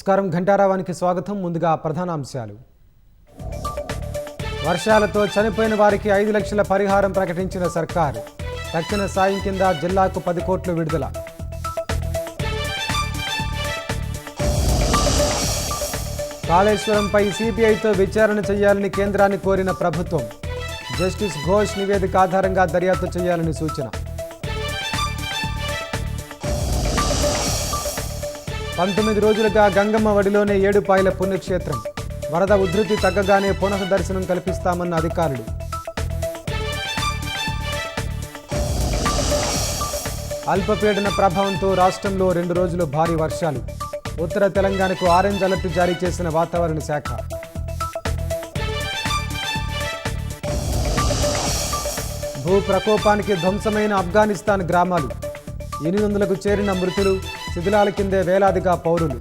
నమస్కారం. ఘంటారావానికి స్వాగతం. ముందుగా ప్రధానాంశాలు. వర్షాలతో చనిపోయిన వారికి 5 లక్షల పరిహారం ప్రకటించిన సర్కారు. తక్షణ సాయం కింద జిల్లాకు 10 కోట్లు విడుదల. కాళేశ్వరంపై సిబిఐతో విచారణ చేయాలని కేంద్రాన్ని కోరిన ప్రభుత్వం. జస్టిస్ ఘోష్ నివేదిక ఆధారంగా దర్యాప్తు చేయాలని సూచన. 19 రోజులుగా గంగమ్మ వడిలోనే ఏడుపాయల పుణ్యక్షేత్రం. వరద ఉధృతి తగ్గగానే పునఃదర్శనం కల్పిస్తామన్న అధికారులు. అల్పపీడన ప్రభావంతో రాష్ట్రంలో 2 రోజులు భారీ వర్షాలు. ఉత్తర తెలంగాణకు ఆరెంజ్ అలర్ట్ జారీ చేసిన వాతావరణ శాఖ. భూ ప్రకోపానికి ధ్వంసమైన ఆఫ్ఘనిస్తాన్ గ్రామాలు. 800కు చేరిన మృతులు. శిథిలాల కిందే వేలాదిగా పౌరులు.